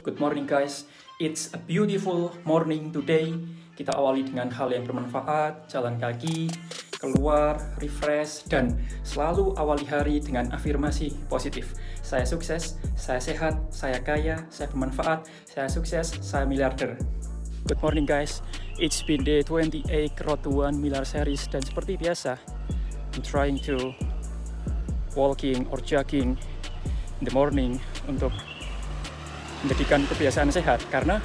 good morning guys. It's a beautiful morning today. Kita awali dengan hal yang bermanfaat, jalan kaki, keluar, refresh, dan selalu awali hari dengan afirmasi positif. Saya sukses, saya sehat, saya kaya, saya bermanfaat, saya sukses, saya miliarder. Good morning guys. It's been day 28 Road to 1 Million series, dan seperti biasa, I'm trying to walking or jogging in the morning untuk menjadikan kebiasaan sehat, karena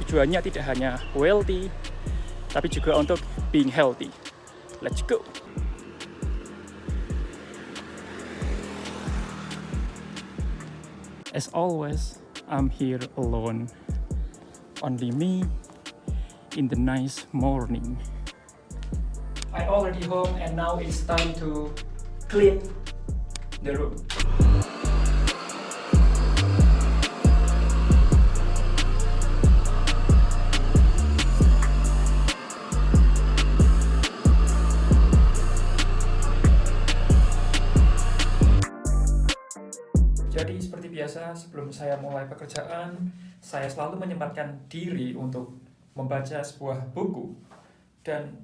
tujuannya tidak hanya wealthy tapi juga untuk being healthy. Let's go. As always, I'm here alone, only me in the nice morning. I already home and now it's time to clean the room. Jadi seperti biasa, sebelum saya mulai pekerjaan, saya selalu menyempatkan diri untuk membaca sebuah buku. Dan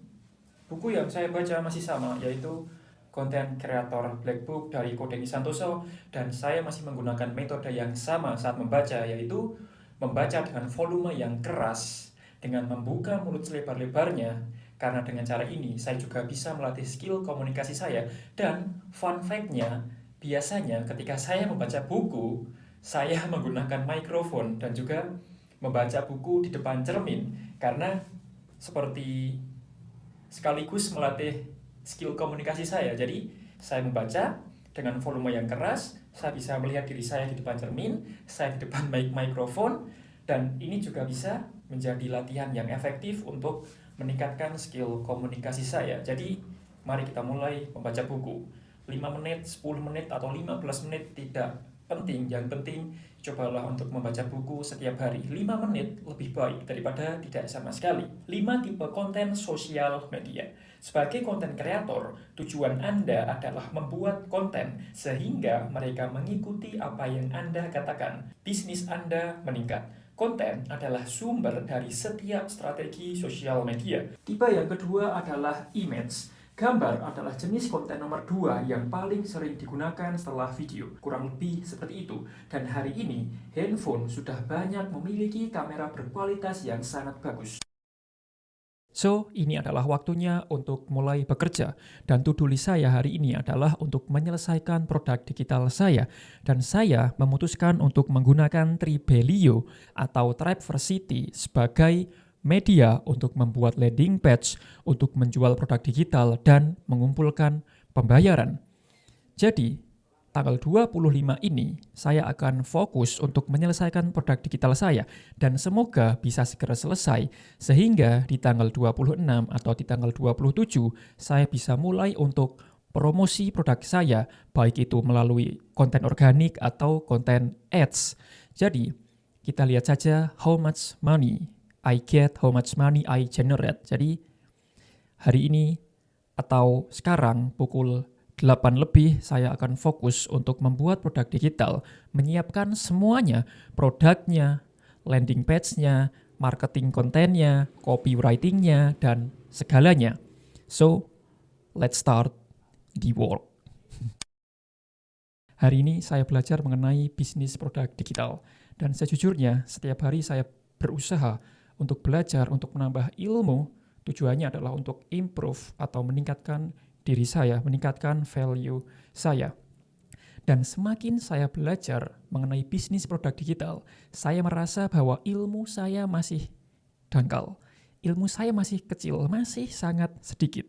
buku yang saya baca masih sama, yaitu Content Creator Black Book dari Kodeni Santoso. Dan saya masih menggunakan metode yang sama saat membaca, yaitu membaca dengan volume yang keras, dengan membuka mulut selebar-lebarnya. Karena dengan cara ini, saya juga bisa melatih skill komunikasi saya. Dan fun fact-nya, biasanya ketika saya membaca buku, saya menggunakan mikrofon dan juga membaca buku di depan cermin, karena seperti sekaligus melatih skill komunikasi saya. Jadi saya membaca dengan volume yang keras, saya bisa melihat diri saya di depan cermin, saya di depan mikrofon, dan ini juga bisa menjadi latihan yang efektif untuk meningkatkan skill komunikasi saya. Jadi mari kita mulai membaca buku. 5 menit, 10 menit, atau 15 menit tidak penting. Yang penting cobalah untuk membaca buku setiap hari. 5 menit lebih baik daripada tidak sama sekali. 5 tipe konten sosial media. Sebagai konten kreator, tujuan Anda adalah membuat konten sehingga mereka mengikuti apa yang Anda katakan. Bisnis Anda meningkat. Konten adalah sumber dari setiap strategi sosial media. Tipe yang kedua adalah image. Gambar adalah jenis konten nomor 2 yang paling sering digunakan setelah video. Kurang lebih seperti itu. Dan hari ini, handphone sudah banyak memiliki kamera berkualitas yang sangat bagus. So, ini adalah waktunya untuk mulai bekerja. Dan to-do list saya hari ini adalah untuk menyelesaikan produk digital saya. Dan saya memutuskan untuk menggunakan Tribelio atau Triversity sebagai media untuk membuat landing page, untuk menjual produk digital, dan mengumpulkan pembayaran. Jadi, tanggal 25 ini, saya akan fokus untuk menyelesaikan produk digital saya, dan semoga bisa segera selesai, sehingga di tanggal 26 atau di tanggal 27, saya bisa mulai untuk promosi produk saya, baik itu melalui konten organik atau konten ads. Jadi, kita lihat saja how much money I get, how much money I generate. Jadi hari ini atau sekarang pukul 8 lebih saya akan fokus untuk membuat produk digital, menyiapkan semuanya, produknya, landing page-nya, marketing kontennya, copywriting-nya, dan segalanya. So, let's start the work. Hari ini saya belajar mengenai bisnis produk digital, dan sejujurnya setiap hari saya berusaha untuk belajar, untuk menambah ilmu. Tujuannya adalah untuk improve atau meningkatkan diri saya, meningkatkan value saya. Dan semakin saya belajar mengenai bisnis produk digital, saya merasa bahwa ilmu saya masih dangkal. Ilmu saya masih kecil, masih sangat sedikit.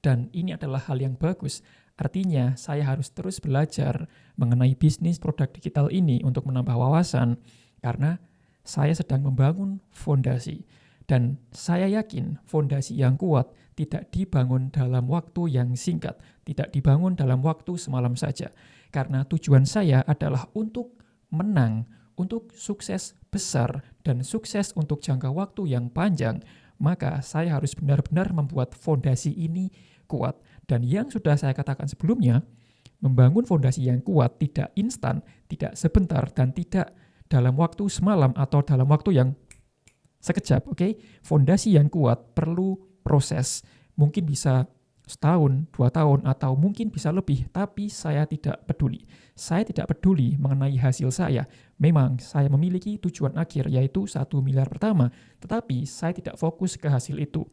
Dan ini adalah hal yang bagus. Artinya saya harus terus belajar mengenai bisnis produk digital ini untuk menambah wawasan, karena saya sedang membangun fondasi, dan saya yakin fondasi yang kuat tidak dibangun dalam waktu yang singkat, tidak dibangun dalam waktu semalam saja, karena tujuan saya adalah untuk menang, untuk sukses besar, dan sukses untuk jangka waktu yang panjang. Maka saya harus benar-benar membuat fondasi ini kuat. Dan yang sudah saya katakan sebelumnya, membangun fondasi yang kuat tidak instan, tidak sebentar, dan tidak dalam waktu semalam atau dalam waktu yang sekejap, oke? Fondasi yang kuat perlu proses. Mungkin bisa setahun, 2 tahun, atau mungkin bisa lebih, tapi saya tidak peduli. Saya tidak peduli mengenai hasil saya. Memang saya memiliki tujuan akhir, yaitu 1 miliar pertama, tetapi saya tidak fokus ke hasil itu.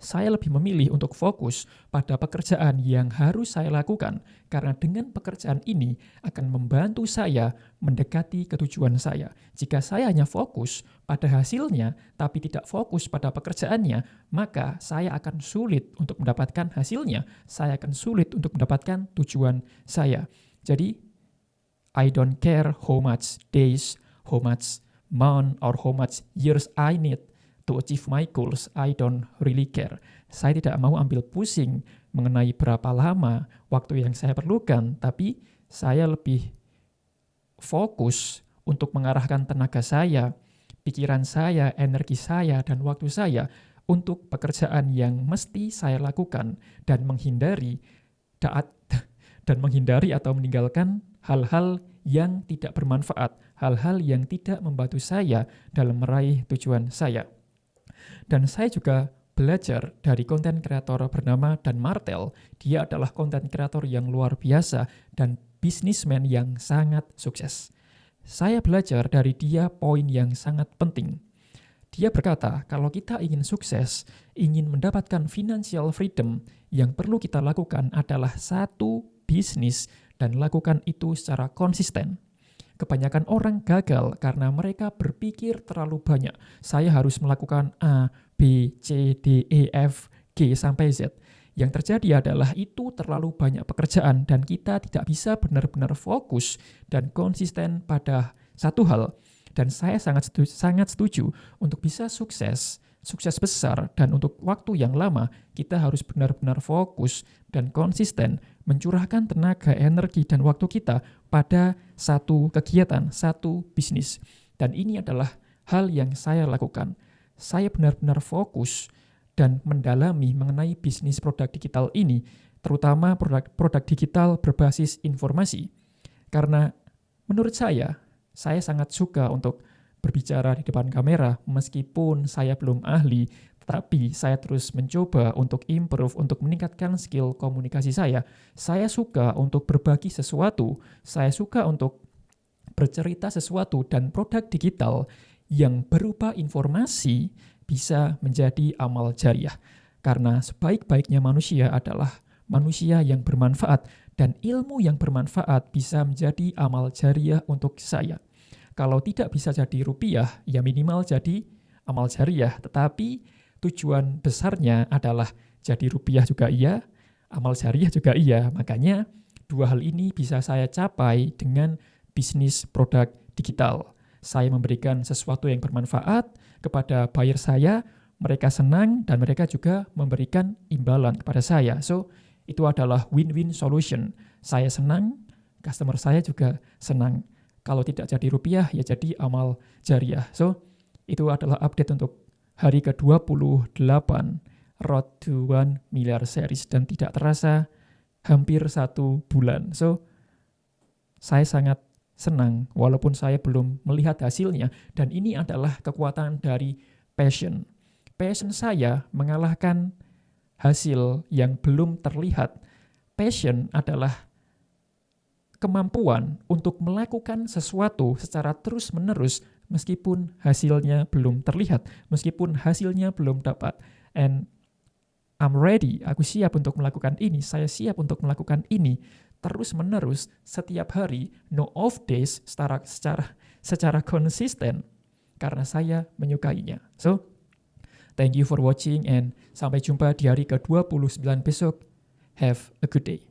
Saya lebih memilih untuk fokus pada pekerjaan yang harus saya lakukan, karena dengan pekerjaan ini akan membantu saya mendekati ketujuan saya. Jika saya hanya fokus pada hasilnya, tapi tidak fokus pada pekerjaannya, maka saya akan sulit untuk mendapatkan hasilnya. Saya akan sulit untuk mendapatkan tujuan saya. Jadi, I don't care how much days, how much month, or how much years I need to achieve my goals. I don't really care. Saya tidak mau ambil pusing mengenai berapa lama waktu yang saya perlukan, tapi saya lebih fokus untuk mengarahkan tenaga saya, pikiran saya, energi saya, dan waktu saya untuk pekerjaan yang mesti saya lakukan dan menghindari atau meninggalkan hal-hal yang tidak bermanfaat, hal-hal yang tidak membantu saya dalam meraih tujuan saya. Dan saya juga belajar dari konten kreator bernama Dan Martel. Dia adalah konten kreator yang luar biasa dan bisnismen yang sangat sukses. Saya belajar dari dia poin yang sangat penting. Dia berkata, kalau kita ingin sukses, ingin mendapatkan financial freedom, yang perlu kita lakukan adalah satu bisnis dan lakukan itu secara konsisten. Kebanyakan orang gagal karena mereka berpikir terlalu banyak. Saya harus melakukan A, B, C, D, E, F, G, sampai Z. Yang terjadi adalah itu terlalu banyak pekerjaan dan kita tidak bisa benar-benar fokus dan konsisten pada satu hal. Dan saya sangat setuju untuk bisa sukses besar, dan untuk waktu yang lama, kita harus benar-benar fokus dan konsisten mencurahkan tenaga, energi, dan waktu kita pada satu kegiatan, satu bisnis. Dan ini adalah hal yang saya lakukan. Saya benar-benar fokus dan mendalami mengenai bisnis produk digital ini, terutama produk digital berbasis informasi. Karena menurut saya sangat suka untuk berbicara di depan kamera, meskipun saya belum ahli, tetapi saya terus mencoba untuk improve, untuk meningkatkan skill komunikasi saya. Saya suka untuk berbagi sesuatu, saya suka untuk bercerita sesuatu, dan produk digital yang berupa informasi bisa menjadi amal jariah. Karena sebaik-baiknya manusia adalah manusia yang bermanfaat, dan ilmu yang bermanfaat bisa menjadi amal jariah untuk saya. Kalau tidak bisa jadi rupiah, ya minimal jadi amal jariah. Tetapi tujuan besarnya adalah jadi rupiah juga iya, amal jariah juga iya. Makanya dua hal ini bisa saya capai dengan bisnis produk digital. Saya memberikan sesuatu yang bermanfaat kepada buyer saya, mereka senang, dan mereka juga memberikan imbalan kepada saya. So, itu adalah win-win solution. Saya senang, customer saya juga senang. Kalau tidak jadi rupiah, ya jadi amal jariah. So, itu adalah update untuk hari ke-28 Road to 1 Million Series, dan tidak terasa hampir 1 bulan. So, saya sangat senang walaupun saya belum melihat hasilnya, dan ini adalah kekuatan dari passion. Passion saya mengalahkan hasil yang belum terlihat. Passion adalah kemampuan untuk melakukan sesuatu secara terus-menerus meskipun hasilnya belum terlihat, meskipun hasilnya belum dapat. And I'm ready, aku siap untuk melakukan ini, saya siap untuk melakukan ini terus-menerus setiap hari, no off days, secara konsisten, karena saya menyukainya. So, thank you for watching, and sampai jumpa di hari ke-29 besok. Have a good day.